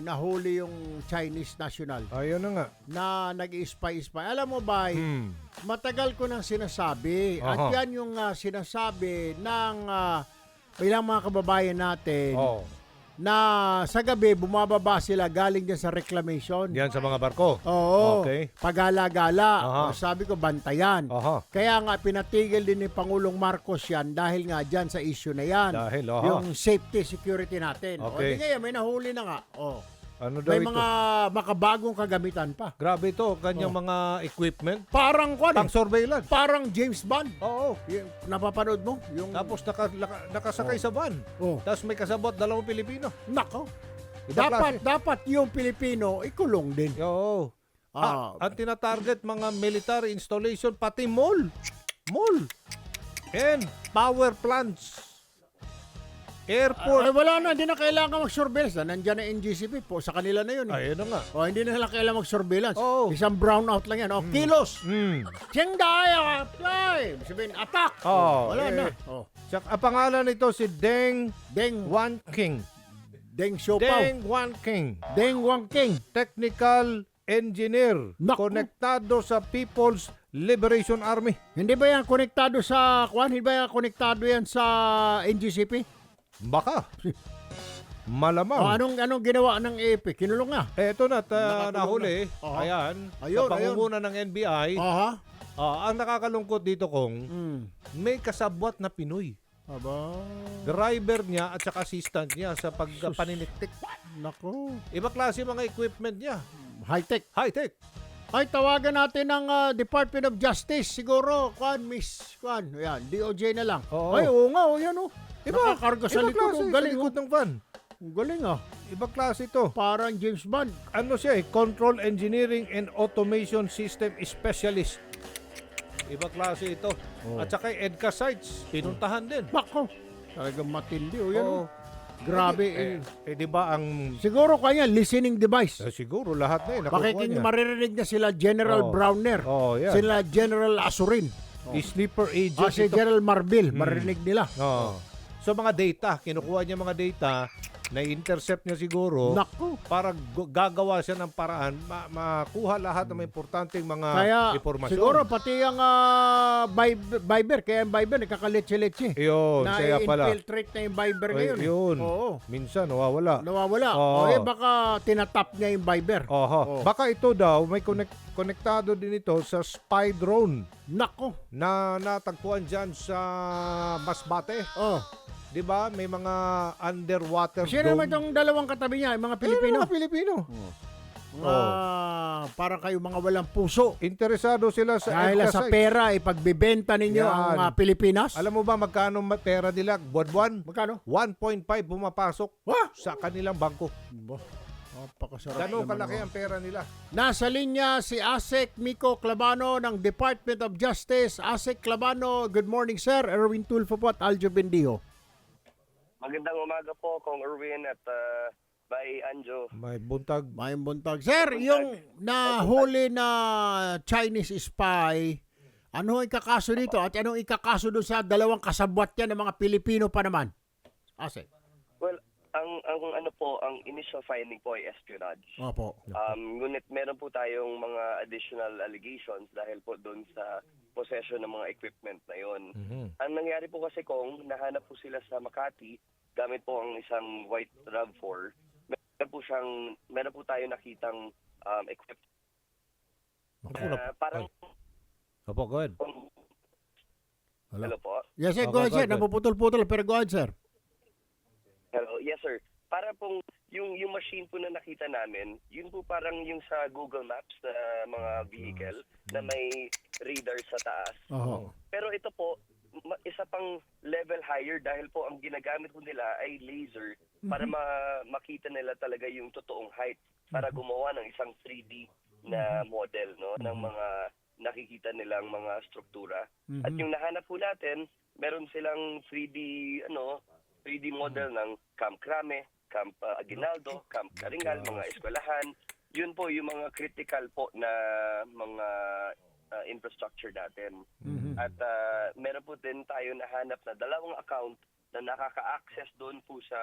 nahuli yung Chinese national Ayun na nga. na nag-spy-spy. Alam mo ba, matagal ko nang sinasabi at Aha. yan yung sinasabi ng ilang mga kababayan natin Oh, na sa gabi bumababa sila galing dyan sa reclamation. yan sa mga barko. Oo. Okay. Pagala-gala. Aha. O, sabi ko, bantayan. Aha. Kaya nga, pinatigil din ni Pangulong Marcos yan dahil nga dyan sa issue na yan. Dahil, aha. Yung safety, security natin. O, di Okay. ngayon, may nahuli na nga. O, Ano daw may ito? mga makabagong kagamitan pa. Grabe ito, kanyang mga equipment. Parang Pang surveillance. parang James Bond. Oo. Yung, napapanood mo? Yung, Tapos nakasakay sa van. oh, Tapos may kasabot, 2 Pilipino. nako. Ibang Dapat yung Pilipino ikulong din. Oo. Ah. Ang tinatarget mga military installation, pati mall. Mall. And power plants. Airport. Ay, wala na, hindi na kailangan mag-surveillance. Nandiyan na NGCP po, sa kanila na yun. Ayun na nga. O, hindi na nila kailangan mag-surveillance. Oo. Isang brownout lang yan. O, kilos. Hmm. Siyang fly. Sabihin, attack. Oo, Wala eh. na. O, Ang pangalan nito si Deng Deng, Wan King. Deng Siopaw. Deng Wan King. Deng Wang King. Technical engineer. Naku. Konektado sa People's Liberation Army. Hindi ba yan konektado sa, Hindi ba yan konektado yan sa NGCP? Baka. O, Malamang. anong ginawa ng AFP? Kinulong nga. Eto na, Nakakulong nahuli. na. Aha. Ayan. Ayun, Sa pangunguna ng NBI. Aha. Ang nakakalungkot dito kung Hmm. may kasabwat na Pinoy. Aba. Driver niya at saka assistant niya sa pagpaniniktik. Nako. Iba klase mga equipment niya. High-tech. High-tech. Ay, tawagan natin ng Department of Justice. Siguro, Ayan, DOJ na lang. Oo. Ay, oo nga, yan o. Nakakarga sa Ibang likod. klase, Oh, sa galing, likod ng van. Galing ah. Ibang klase ito. Parang James Bond. Ano siya Control Engineering and Automation System Specialist. Ibang klase ito. Oh. At saka EDCA sites, pinuntahan din. Bako. Talagang matindi o yan Oo. o. Grabe. Di ba ang... Siguro kanya, listening device. siguro lahat na nakukuha Pakiking niya. maririnig niya sila General Oo. Browner. Oo, yan. Sila General Asurin. Sleeper agent Si ito. General Marbil. Maririnig nila. Oo. So mga data, kinukuha niya mga data, na-intercept niya siguro Naku. para gagawa siya ng paraan makuha lahat ng mga importanteng mga Kaya impormasyon. siguro pati ang Viber, kaya ang Viber nakakaletse-letse. Yun, Na kaya pala. infiltrate na yung Viber ngayon. Yun. Oo. Minsan, nawawala. Nawawala. Oo. O baka tinatap niya yung Viber. Oho. Oo. Baka ito daw, may konektado din ito sa spy drone Nako. na natagpuan dyan sa Masbate. Oh. Di ba? May mga underwater Sino naman dome. itong dalawang katabi niya? Yung mga Pilipino? Mga Pilipino. Mga para kayo mga walang puso. Interesado sila sa Dahil EDCA sa sites. pera, ipagbibenta ninyo Yan. ang Pilipinas. Alam mo ba magkano pera nila buwan-buwan? Magkano? 1.5 pumapasok sa kanilang bangko. Napakasarap Ganun naman, kalaki oh. ang pera nila. Nasa linya si Asek Miko Clavano ng Department of Justice. Asek Clavano, good morning sir. Erwin Tulfo po at Aljo Bendijo. Magandang umaga po, Kong Erwin at Bay Anjo. May buntag. Mayang buntag. Sir, yung nahuli na Chinese spy, ano ang ikakaso dito? At anong ikakaso doon sa dalawang kasabwat niya ng mga Pilipino pa naman? Asek. Well, ang initial finding po ay espionage. Opo. Ngunit meron po tayong mga additional allegations dahil po doon sa possession ng mga equipment na yon. Ang nangyari po kasi kung nahanap po sila sa Makati gamit po ang isang white RAV4, meron po tayo nakitang equipment. Parang Opo, go ahead. hello po. Yes sir, Okay, go ahead sir. go ahead. Napuputol-putol pero go ahead sir. Hello, yes sir. Para pong yung machine po na nakita namin, yun po parang yung sa Google Maps na mga vehicle na may radar sa taas. Oho. Pero ito po, isa pang level higher dahil po ang ginagamit po nila ay laser para makita nila talaga yung totoong height para gumawa ng isang 3D na model ng mga nakikita nilang mga struktura. At yung nahanap po natin, meron silang 3D model ng Camp Crame, Camp Aguinaldo, Camp Caringal, mga eskwelahan. Yun po yung mga critical po na mga infrastructure natin. At meron po din tayo nahanap na dalawang account na nakaka-access doon po sa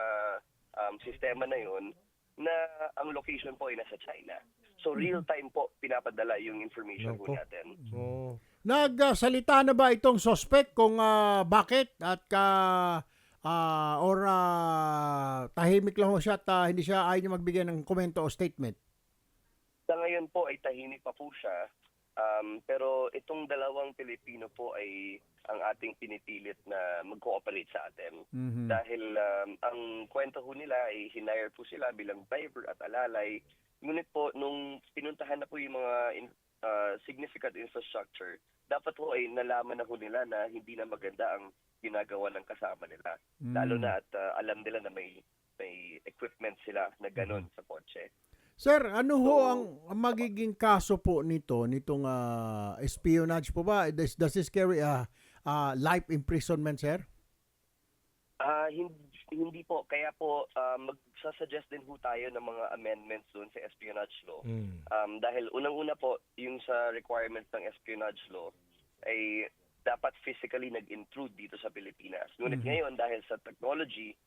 sistema na yun na ang location po ay nasa China. So real-time po pinapadala yung information po Nako. natin. Oh. Nagsalita na ba itong suspect kung bakit at tahimik lang ho siya at hindi siya ayaw niya magbigay ng komento o statement? Sa ngayon po ay tahimik pa po siya. Pero itong dalawang Pilipino po ay ang ating pinipilit na mag-cooperate sa atin. Dahil ang kwento ho nila ay hinire po sila bilang driver at alalay. Ngunit po, nung pinuntahan na po yung mga significant infrastructure, dapat ho ay nalaman na ho nila na hindi na maganda ang ginagawa ng kasama nila. Lalo na at alam nila na may equipment sila na gano'n sa kotse. Sir, ano ho ang magiging kaso po nitong espionage po ba? Does this carry life imprisonment, sir? Hindi po. Kaya po, magsasuggest din ho tayo ng mga amendments doon sa espionage law. Dahil unang-una po, yung sa requirements ng espionage law ay dapat physically nag-intrude dito sa Pilipinas. Ngunit ngayon, dahil sa technology,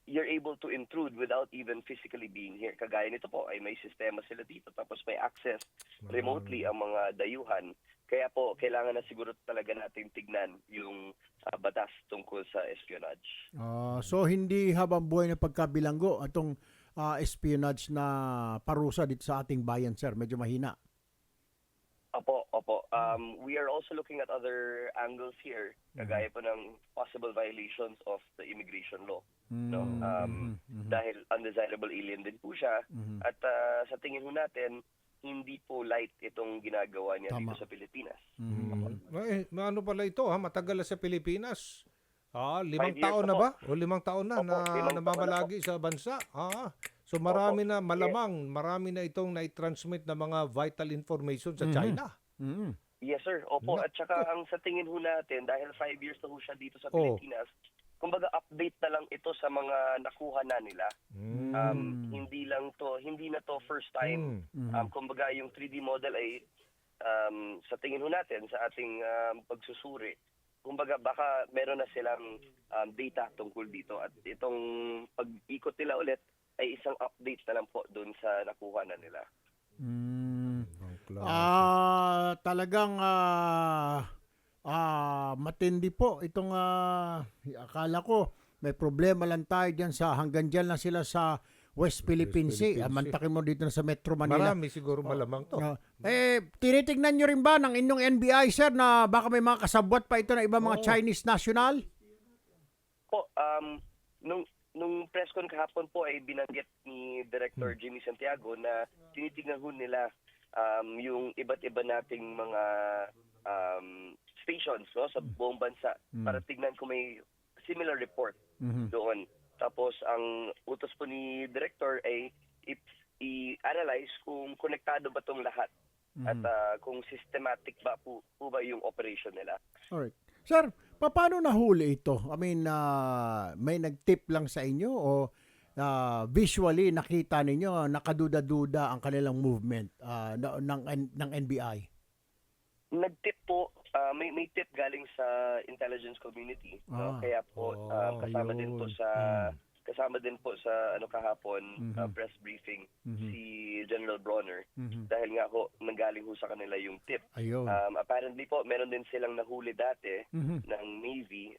you're able to intrude without even physically being here. Kagaya nito po, ay may sistema sila dito, tapos may access remotely ang mga dayuhan. Kaya po, kailangan na siguro talaga natin tignan yung batas tungkol sa espionage. So, hindi habang buhay na pagkabilanggo itong espionage na parusa dito sa ating bayan, sir. Medyo mahina. Opo. We are also looking at other angles here, kagaya po ng possible violations of the immigration law. No? Dahil undesirable alien din po siya. At sa tingin ho natin, hindi po light itong ginagawa niya dito sa Pilipinas. Ano pala ito Matagal na sa Pilipinas. 5 years taon na na po. ba? O 5 taon na Opo, 5 taon na namamalagi sa bansa. So marami na, malamang, marami na itong na-transmit na mga vital information sa China. Yes, sir. Opo. At saka ang sa tingin ho natin, dahil 5 years na ho siya dito sa Pilipinas, kumbaga update na lang ito sa mga nakuha na nila. Hindi na to first time. Kumbaga yung 3D model ay sa tingin ho natin sa ating pagsusuri. Kumbaga baka meron na silang data tungkol dito at itong pag-ikot nila ulit ay isang update na lang po doon sa nakuha na nila. Talagang matindi po itong akala ko may problema lang tayo diyan hanggang diyan lang sila sa West Philippine Sea. Mantakin mo dito na sa Metro Manila. Marami siguro malamang to. Tinitignan nyo rin ba ng inyong NBI, sir, na baka may mga kasabwat pa ito na ibang mga Chinese national? Po, nung press con kahapon po ay binanggit ni Director Jimmy Santiago na tinitignan ho nila yung iba't iba nating mga stations sa buong bansa para tignan kung may similar report doon. Tapos ang utos po ni Director ay i-analyze kung konektado ba itong lahat at kung systematic ba po ba yung operation nila. Alright. Sir, paano nahuli ito? I mean, may nag-tip lang sa inyo o visually nakita ninyo, nakaduda-duda ang kanilang movement ng NBI? Nag-tip po, may tip galing sa intelligence community, no? Kaya po kasama din po sa kahapon press briefing si General Bronner dahil nga ho nanggaling ho sa kanila yung tip. Apparently po meron din silang nahuli dati ng Navy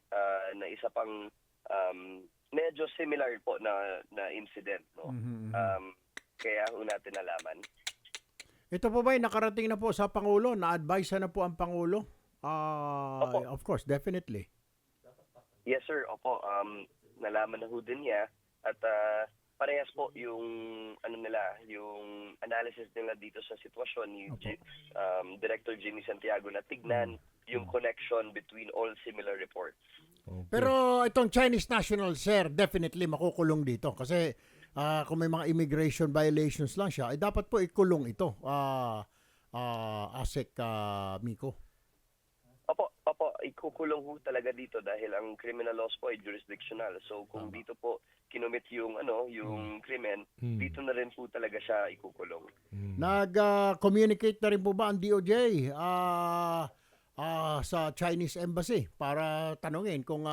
na isa pang medyo similar po na incident, no? Kaya ho natin nalaman. Ito po ba nakarating na po sa Pangulo? Na-advise na po ang Pangulo? Of course, definitely. Yes, sir. Opo. Nalaman na ho din niya. At parehas po yung yung analysis nila dito sa sitwasyon ni Director Jimmy Santiago na tignan yung connection between all similar reports. Pero itong Chinese national, sir, definitely makukulong dito. Kasi kung may mga immigration violations lang siya, dapat po ikulong ito, Asek Miko. Opo, ikukulong ho talaga dito dahil ang criminal laws po ay jurisdictional. So kung dito po kinomit yung krimen, dito na rin po talaga siya ikukulong. Nag-communicate na rin po ba ang DOJ sa Chinese Embassy para tanungin kung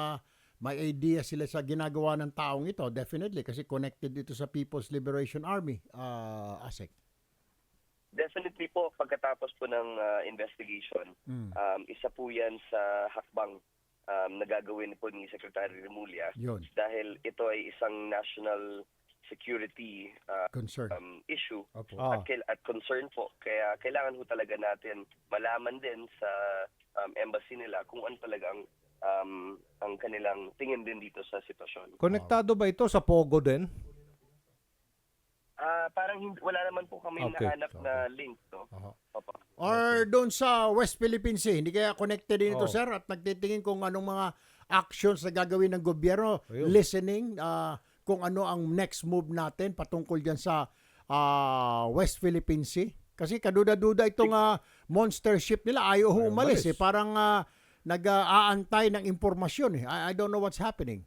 may idea sila sa ginagawa ng taong ito, definitely, kasi connected dito sa People's Liberation Army, ASEC. Definitely po, pagkatapos po ng investigation, isa po yan sa hakbang na gagawin po ni Secretary Remulla Yun, dahil ito ay isang national security concern. issue Opo. at concern po. Kaya kailangan ho talaga natin malaman din sa embassy nila kung ano talaga ang kanilang tingin din dito sa sitwasyon. Konektado ba ito sa Pogo din? Parang wala naman po kami Okay. nahanap na link. No? Aha. Opo. Or doon sa West Philippine Sea, hindi kaya connected din ito, Oo. sir? At nagtitingin kung anong mga actions na gagawin ng gobyerno, Ayun. listening, kung ano ang next move natin patungkol dyan sa West Philippine Sea. Kasi kaduda-duda itong monster ship nila, ayaw Ayaw umalis. umalis. Parang nag-aantay ng impormasyon. I don't know what's happening.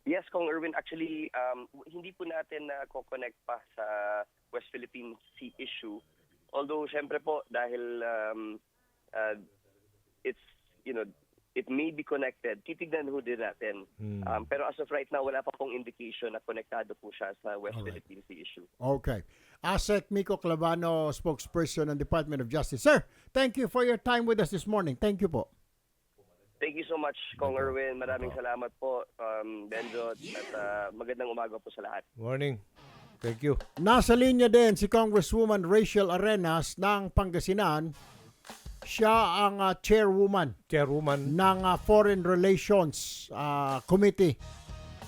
Yes, Kong Erwin, actually, hindi po natin na-connect pa sa West Philippine Sea issue. Although, syempre po, dahil it's, it may be connected, titignan ho din natin. Pero as of right now, wala pa pong indication na konektado po siya sa West Alright. Philippine Sea issue. Okay. ASEC Miko Clavano, spokesperson ng Department of Justice. Sir, thank you for your time with us this morning. Thank you po. Thank you so much, Kong Erwin. Maraming salamat po, Benjo. At magandang umaga po sa lahat. Morning. Thank you. Nasa linya din si Congresswoman Rachel Arenas ng Pangasinan. Siya ang chairwoman Chairwoman. ng Foreign Relations Committee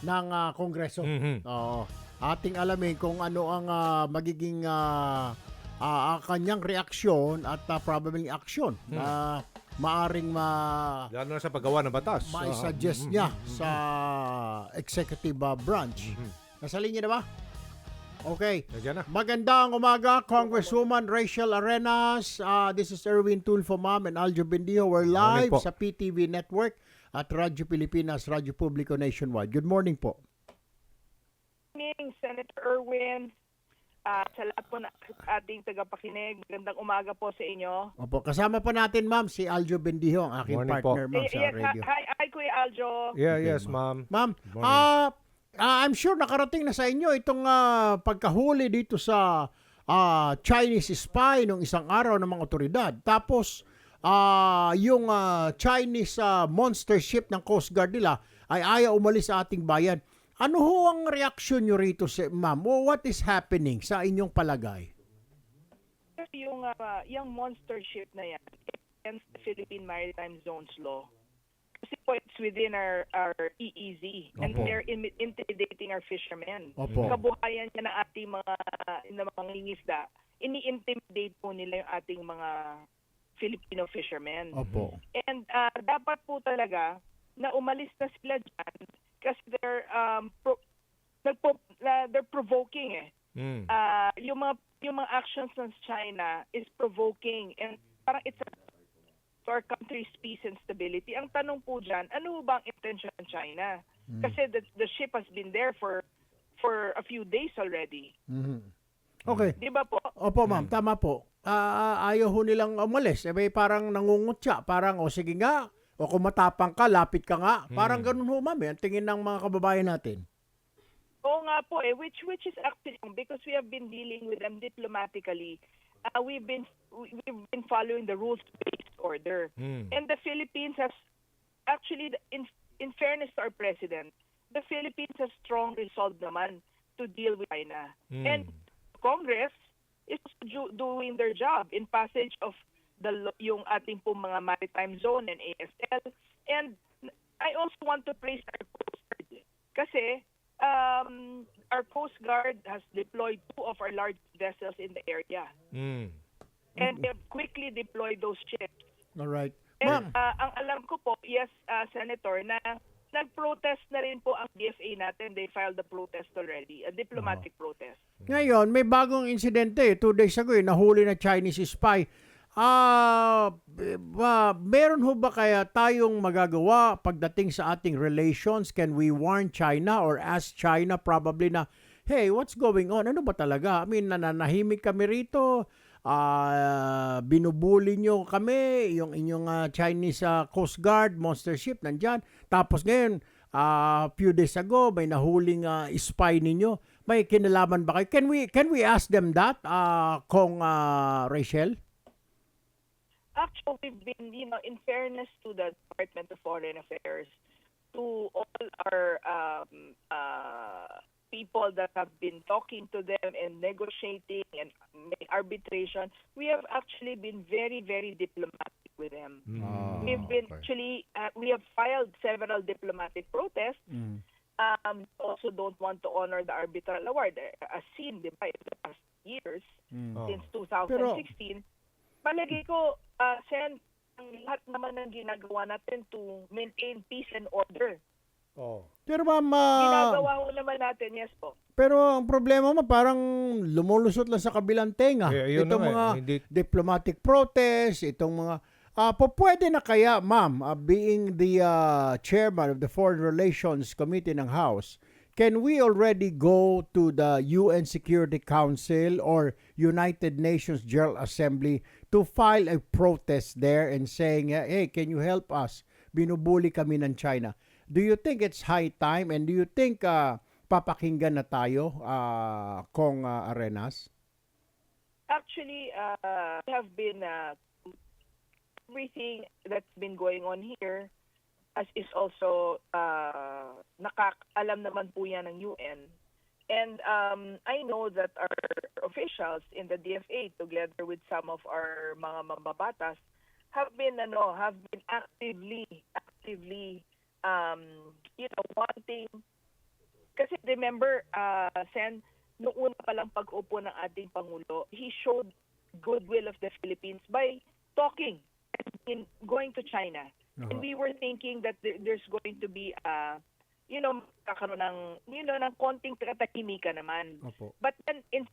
ng Kongreso. Mhm. Oo. Ating alamin kung ano ang magiging kanyang reaksyon at probably action na maaring Lalo na sa paggawa ng batas. ma-suggest niya sa executive branch. Nasa linya na ba? Okay. Nandiyan na. Magandang umaga, Congresswoman Rachel Arenas. This is Erwin Tulfo, Ma'am, and Aljo Bendijo. We're live Morning po. sa PTV Network at Radyo Pilipinas, Radyo Publico Nationwide. Good morning po. Morning, Senator Erwin. Sa lahat po na ating tagapakinig, magandang umaga po sa inyo. Opo, kasama pa natin, Ma'am, si Aljo Bendijo, ang aking Morning po. partner, Ma'am, sa Yes, radio. hi, Kuya Aljo. Yeah, Okay, yes, ma'am. Ma'am, Morning. I'm sure nakarating na sa inyo itong pagkahuli dito sa Chinese spy nung isang araw ng mga otoridad. Tapos, yung Chinese monster ship ng Coast Guard nila ay ayaw umalis sa ating bayan. Ano ho ang reaksyon nyo rito, ma'am? What is happening sa inyong palagay? Yung monster ship na yan, against the Philippine Maritime Zones Law. Kasi po, it's within our EEZ. And Opo. they're intimidating our fishermen. Opo. Kabuhayan niya ng ating mga ngingisda. Ini-intimidate po nila yung ating mga Filipino fishermen. Opo. And dapat po talaga na umalis na sila dyan kasi they're provoking eh. Mm. Yung mga actions ng China is provoking and parang it's for our country's peace and stability. Ang tanong po dyan, ano ba ang intention ng China? Kasi the ship has been there for a few days already. Mhm. Okay. Di ba po? Opo, ma'am. Tama po. Ayaw ho nilang umalis. May parang nangungutya. Parang, sige nga. O kung matapang ka, lapit ka nga. Parang ganun ho, ma'am. Ang tingin ng mga kababayan natin. Oo nga po eh, which is actually because we have been dealing with them diplomatically. We've been following the rules-based order. And the Philippines has actually, in fairness to our president, the Philippines has strong resolve naman to deal with China. And Congress is doing their job in passage of yung ating pong mga maritime zone and ASL. And I also want to praise our Coast Guard kasi our Coast Guard has deployed 2 of our large vessels in the area. And they have quickly deployed those ships. Alright. And Ma'am, ang alam ko po, yes, Senator, na nag-protest na rin po ang DFA natin. They filed the protest already, a diplomatic protest. ngayon, may bagong insidente. 2 days ago, nahuli na Chinese spy. Meron ho ba kaya tayong magagawa pagdating sa ating relations? Can we warn China or ask China probably na, hey, what's going on? Ano ba talaga? I mean, nananahimik kami rito. binubuli nyo kami, yung inyong Chinese Coast Guard, monster ship, nandyan. Tapos ngayon, few days ago, may nahuling spy ninyo. May kinalaman ba kayo? Can we ask them that, Kong Rachel? Actually, we've been, in fairness to the Department of Foreign Affairs, to all our people that have been talking to them and negotiating and arbitration, we have actually been very, very diplomatic with them. We've been actually, we have filed several diplomatic protests. Also don't want to honor the arbitral award, as seen, di ba, in the past years, since 2016. Palagi ko, Sen, ang lahat naman ng ginagawa natin to maintain peace and order. Pero ma'am, Ginagawa ko naman natin, yes po. pero ang problema mo parang lumulusot lang sa kabilang tenga. Yun Itong na nga, mga hindi- diplomatic protest, itong mga pwede na kaya, ma'am, being the chairman of the Foreign Relations Committee ng House, can we already go to the UN Security Council or United Nations General Assembly to file a protest there and saying, hey, can you help us? Binubuli kami ng China. Do you think it's high time and do you think papakinggan na tayo, Kong Arenas? Actually, have been everything that's been going on here, as is also nakakaalam naman po yan ng UN. And I know that our officials in the DFA, together with some of our mga mambabatas, have been actively wanting, kasi remember, Sen, noong una pa lang pag-upo ng ating Pangulo, he showed goodwill of the Philippines by talking and going to China. And we were thinking that there's going to be kakaroon ng konting katahimikan naman. Opo. But then in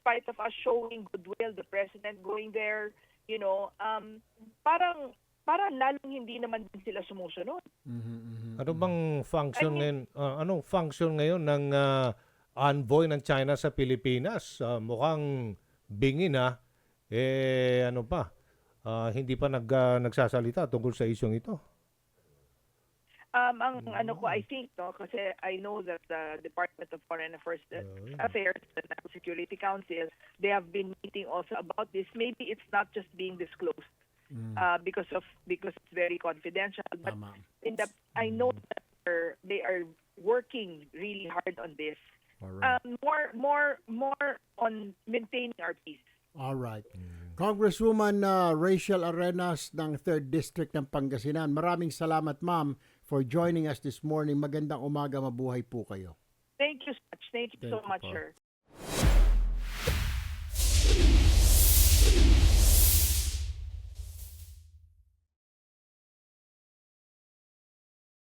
spite of us showing goodwill, the president going there, parang lalong hindi naman din sila sumusunod. Ano bang function ngayon? Anong function ngayon ng envoy ng China sa Pilipinas? Mukhang bingi na. Ano pa? Hindi pa nagsasalita tungkol sa isyong ito. I think, kasi I know that the Department of Foreign Affairs, the National Security Council, they have been meeting also about this. Maybe it's not just being disclosed because it's very confidential. But I know that they are working really hard on this. More on maintaining our peace. All right. Congresswoman Rachel Arenas ng 3rd District ng Pangasinan. Maraming salamat, ma'am, for joining us this morning. Magandang umaga, mabuhay po kayo. Thank you so much. Thank you so much, po. sir.